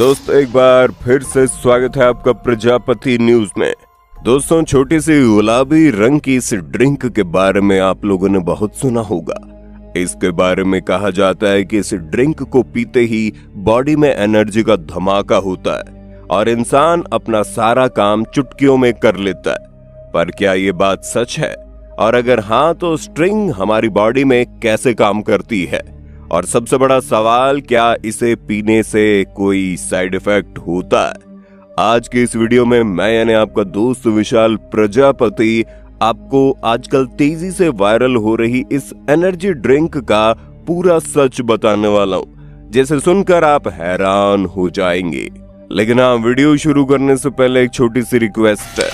दोस्तों एक बार फिर से स्वागत है आपका प्रजापति न्यूज में। दोस्तों छोटी सी गुलाबी रंग की इस ड्रिंक के बारे में आप लोगों ने बहुत सुना होगा। इसके बारे में कहा जाता है कि इस ड्रिंक को पीते ही बॉडी में एनर्जी का धमाका होता है और इंसान अपना सारा काम चुटकियों में कर लेता है। पर क्या ये बात सच है? और अगर हाँ तो स्ट्रिंग हमारी बॉडी में कैसे काम करती है? और सबसे बड़ा सवाल, क्या इसे पीने से कोई साइड इफेक्ट होता है? आज की इस वीडियो में मैं यानी आपका दोस्त विशाल प्रजापति आपको आजकल तेजी से वायरल हो रही इस एनर्जी ड्रिंक का पूरा सच बताने वाला हूँ, जिसे सुनकर आप हैरान हो जाएंगे। लेकिन हाँ, वीडियो शुरू करने से पहले एक छोटी सी रिक्वेस्ट है।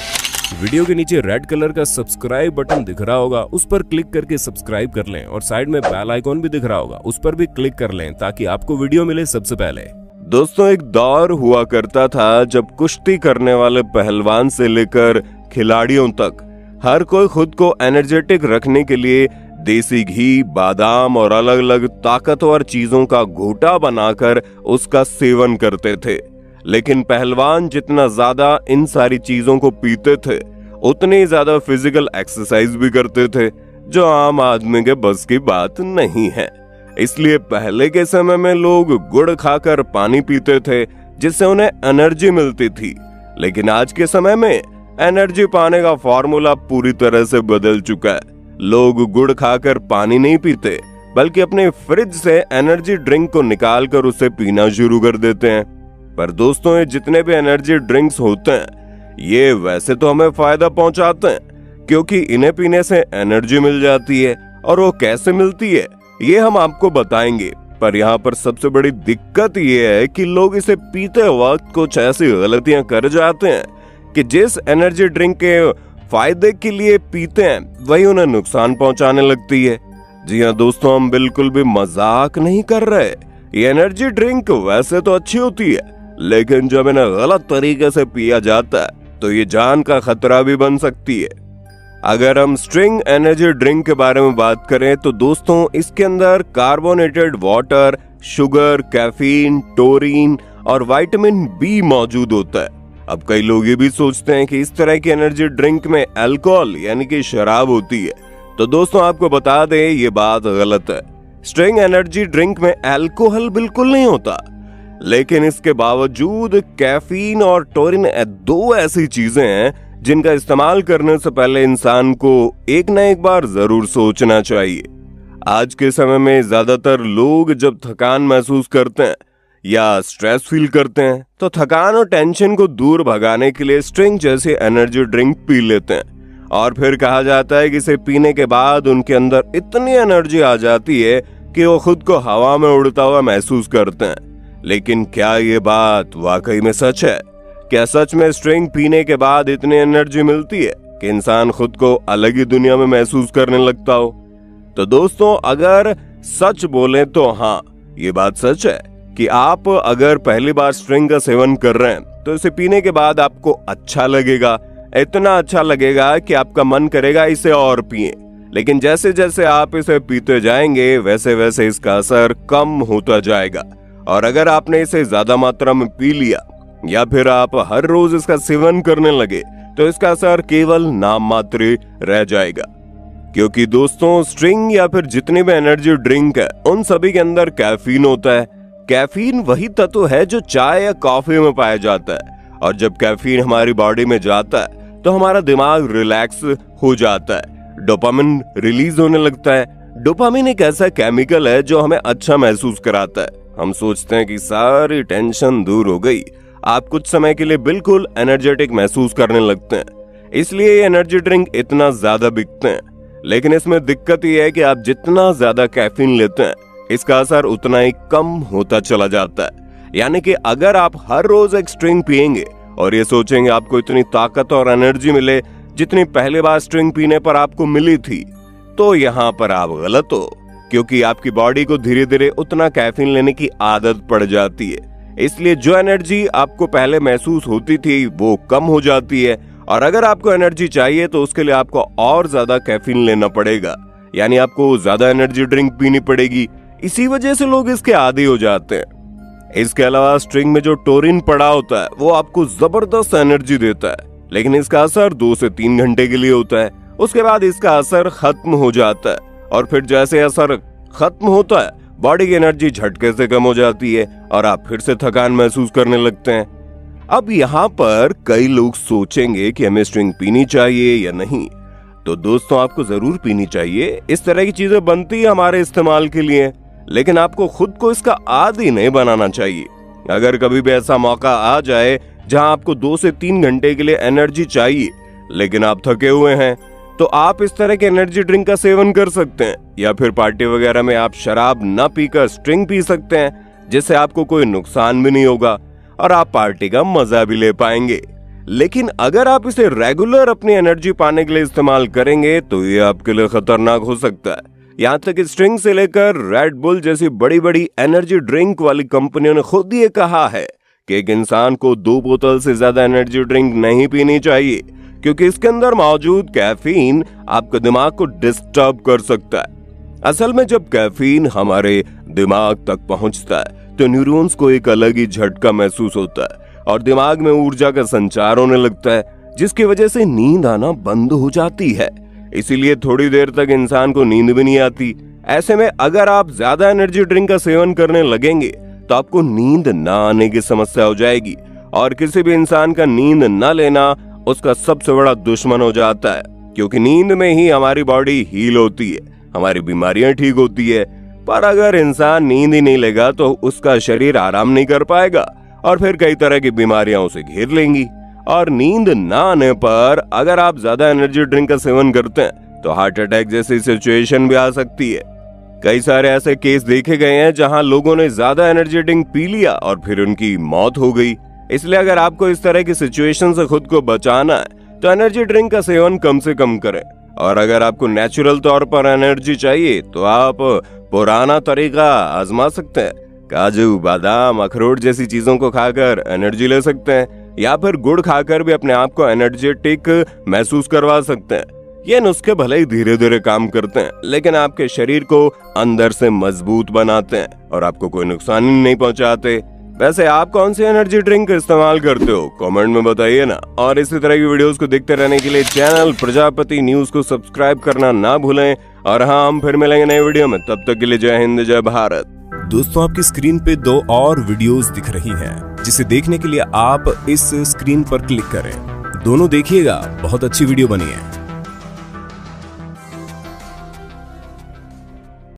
वीडियो के नीचे रेड कलर का सब्सक्राइब बटन दिख रहा होगा, उस पर क्लिक करके सब्सक्राइब कर लें और साइड में बेल आइकॉन भी दिख रहा होगा, उस पर भी क्लिक कर लें ताकि आपको वीडियो मिले सबसे पहले। दोस्तों एक दौर हुआ करता था जब कुश्ती करने वाले पहलवान से लेकर खिलाड़ियों तक हर कोई खुद को एनर्जेटिक रखने के लिए देसी घी, बादाम और अलग अलग ताकतवर चीजों का घोटा बनाकर उसका सेवन करते थे। लेकिन पहलवान जितना ज्यादा इन सारी चीजों को पीते थे उतनी ज्यादा फिजिकल एक्सरसाइज भी करते थे, जो आम आदमी के बस की बात नहीं है। इसलिए पहले के समय में लोग गुड़ खाकर पानी पीते थे जिससे उन्हें एनर्जी मिलती थी। लेकिन आज के समय में एनर्जी पाने का फॉर्मूला पूरी तरह से बदल चुका है। लोग गुड़ खाकर पानी नहीं पीते बल्कि अपने फ्रिज से एनर्जी ड्रिंक को निकालकर उसे पीना शुरू कर देते हैं। पर दोस्तों ये जितने भी एनर्जी ड्रिंक्स होते हैं ये वैसे तो हमें फायदा पहुंचाते हैं, क्योंकि इन्हें पीने से एनर्जी मिल जाती है। और वो कैसे मिलती है ये हम आपको बताएंगे। पर यहाँ पर सबसे बड़ी दिक्कत ये है कि लोग इसे पीते वक्त कुछ ऐसी गलतियां कर जाते हैं कि जिस एनर्जी ड्रिंक के फायदे के लिए पीते हैं वही उन्हें नुकसान पहुंचाने लगती है। जी हाँ दोस्तों, हम बिल्कुल भी मजाक नहीं कर रहे। ये एनर्जी ड्रिंक वैसे तो अच्छी होती है, लेकिन जब इन्हें गलत तरीके से पिया जाता है तो ये जान का खतरा भी बन सकती है। अगर हम स्ट्रिंग एनर्जी ड्रिंक के बारे में बात करें तो दोस्तों इसके अंदर carbonated water, sugar, caffeine, Turin और विटामिन बी मौजूद होता है। अब कई लोग ये भी सोचते हैं कि इस तरह की एनर्जी ड्रिंक में अल्कोहल यानी कि शराब होती है। तो दोस्तों आपको बता दें ये बात गलत है। स्ट्रिंग एनर्जी ड्रिंक में अल्कोहल बिल्कुल नहीं होता, लेकिन इसके बावजूद कैफीन और टोरिन दो ऐसी चीजें हैं जिनका इस्तेमाल करने से पहले इंसान को एक न एक बार जरूर सोचना चाहिए। आज के समय में ज्यादातर लोग जब थकान महसूस करते हैं या स्ट्रेस फील करते हैं तो थकान और टेंशन को दूर भगाने के लिए स्ट्रिंग जैसी एनर्जी ड्रिंक पी लेते हैं। और फिर कहा जाता है कि इसे पीने के बाद उनके अंदर इतनी एनर्जी आ जाती है कि वो खुद को हवा में उड़ता हुआ महसूस करते हैं। लेकिन क्या ये बात वाकई में सच है? क्या सच में स्ट्रिंग पीने के बाद इतनी एनर्जी मिलती है कि इंसान खुद को अलग ही दुनिया में महसूस करने लगता हो? तो दोस्तों अगर सच बोले तो हाँ, ये बात सच है कि आप अगर पहली बार स्ट्रिंग का सेवन कर रहे हैं तो इसे पीने के बाद आपको अच्छा लगेगा, इतना अच्छा लगेगा कि आपका मन करेगा इसे और पिए। लेकिन जैसे जैसे आप इसे पीते जाएंगे वैसे वैसे इसका असर कम होता जाएगा। और अगर आपने इसे ज्यादा मात्रा में पी लिया या फिर आप हर रोज इसका सेवन करने लगे तो इसका असर केवल नाम मात्र रह जाएगा। क्योंकि दोस्तों स्ट्रिंग या फिर जितनी भी एनर्जी ड्रिंक है उन सभी के अंदर कैफीन होता है। कैफीन वही तत्व है जो चाय या कॉफी में पाया जाता है। और जब कैफीन हमारी बॉडी में जाता है तो हमारा दिमाग रिलैक्स हो जाता है, डोपामिन रिलीज होने लगता है। डोपामिन एक ऐसा केमिकल है जो हमें अच्छा महसूस कराता है। हम सोचते हैं कि सारी टेंशन दूर हो गई, आप कुछ समय के लिए बिल्कुल एनर्जेटिक महसूस करने लगते हैं। इसलिए ये एनर्जी ड्रिंक इतना ज्यादा बिकते हैं। लेकिन इसमें दिक्कत ये है कि आप जितना ज्यादा कैफीन लेते हैं इसका असर उतना ही कम होता चला जाता है। यानी कि अगर आप हर रोज एक स्ट्रिंग पिएंगे और ये सोचेंगे आपको इतनी ताकत और एनर्जी मिले जितनी पहली बार स्ट्रिंग पीने पर आपको मिली थी, तो यहाँ पर आप गलत हो, क्योंकि आपकी बॉडी को धीरे धीरे उतना कैफीन लेने की आदत पड़ जाती है। इसलिए जो एनर्जी आपको पहले महसूस होती थी वो कम हो जाती है। और अगर आपको एनर्जी चाहिए तो उसके लिए आपको और ज्यादा कैफीन लेना पड़ेगा, यानी आपको ज्यादा एनर्जी ड्रिंक पीनी पड़ेगी। इसी वजह से लोग इसके आदी हो जाते हैं। इसके अलावा स्ट्रिंग में जो टोरिन पड़ा होता है वो आपको जबरदस्त एनर्जी देता है, लेकिन इसका असर 2 से 3 घंटे के लिए होता है। उसके बाद इसका असर खत्म हो जाता है और फिर जैसे असर खत्म होता है बॉडी की एनर्जी झटके से कम हो जाती है और आप फिर से थकान महसूस करने लगते हैं। अब यहाँ पर कई लोग सोचेंगे कि हमें स्ट्रिंग पीनी चाहिए या नहीं। तो दोस्तों, आपको जरूर पीनी चाहिए। इस तरह की चीजें बनती है हमारे इस्तेमाल के लिए, लेकिन आपको खुद को इसका आदी नहीं बनाना चाहिए। अगर कभी भी ऐसा मौका आ जाए जहां आपको 2 से 3 घंटे के लिए एनर्जी चाहिए लेकिन आप थके हुए हैं, तो आप इस तरह के एनर्जी ड्रिंक का सेवन कर सकते हैं, या फिर पार्टी वगैरह में आप शराब न पीकर स्ट्रिंग पी सकते हैं, जिससे आपको कोई नुकसान भी नहीं होगा और आप पार्टी का मजा भी ले पाएंगे। लेकिन अगर आप इसे रेगुलर अपनी एनर्जी पाने के लिए इस्तेमाल करेंगे तो ये आपके लिए खतरनाक हो सकता है। यहाँ तक कि स्ट्रिंग से लेकर रेड बुल जैसी बड़ी बड़ी एनर्जी ड्रिंक वाली कंपनियों ने खुद ये कहा है कि एक इंसान को 2 बोतल से ज्यादा एनर्जी ड्रिंक नहीं पीनी चाहिए, क्योंकि इसके अंदर मौजूद कैफीन आपके दिमाग को डिस्टर्ब कर सकता है। असल में जब कैफीन हमारे दिमाग तक पहुंचता है तो न्यूरॉन्स को एक अलग ही झटका महसूस होता है और दिमाग में ऊर्जा का संचार होने लगता है, जिसकी वजह से नींद आना बंद हो जाती है। इसीलिए थोड़ी देर तक इंसान को नींद भी नहीं आती। ऐसे में अगर आप ज्यादा एनर्जी ड्रिंक का सेवन करने लगेंगे तो आपको नींद ना आने की समस्या हो जाएगी और किसी भी इंसान का नींद न लेना उसका सबसे बड़ा दुश्मन हो जाता है, क्योंकि नींद में ही हमारी बॉडी हील होती है, हमारी बीमारियां ठीक होती है। पर अगर इंसान नींद ही नहीं लेगा तो उसका शरीर आराम नहीं कर पाएगा और फिर कई तरह की बीमारियां उसे घेर लेंगी। और नींद ना आने पर अगर आप ज्यादा एनर्जी ड्रिंक का सेवन करते हैं तो हार्ट अटैक जैसी सिचुएशन भी आ सकती है। कई सारे ऐसे केस देखे गए हैं जहां लोगों ने ज्यादा एनर्जी ड्रिंक पी लिया और फिर उनकी मौत हो गई। इसलिए अगर आपको इस तरह की सिचुएशन से खुद को बचाना है तो एनर्जी ड्रिंक का सेवन कम से कम करें। और अगर आपको नेचुरल तौर पर एनर्जी चाहिए तो आप पुराना तरीका आजमा सकते हैं। काजू, बादाम, अखरोट जैसी चीजों को खाकर एनर्जी ले सकते हैं, या फिर गुड़ खाकर भी अपने आप को एनर्जेटिक महसूस करवा सकते हैं। ये नुस्खे भले ही धीरे धीरे काम करते हैं, लेकिन आपके शरीर को अंदर से मजबूत बनाते हैं और आपको कोई नुकसान ही नहीं पहुंचाते। वैसे आप कौन सी एनर्जी ड्रिंक इस्तेमाल करते हो, कमेंट में बताइए ना। और इसी तरह की वीडियोस को देखते रहने के लिए चैनल प्रजापति न्यूज को सब्सक्राइब करना ना भूलें। और हाँ, हम फिर मिलेंगे नए वीडियो में, तब तक के लिए जय हिंद, जय भारत। दोस्तों, आपकी स्क्रीन पे 2 और वीडियोस दिख रही हैं, जिसे देखने के लिए आप इस स्क्रीन पर क्लिक करें। दोनों देखिएगा, बहुत अच्छी वीडियो बनी है।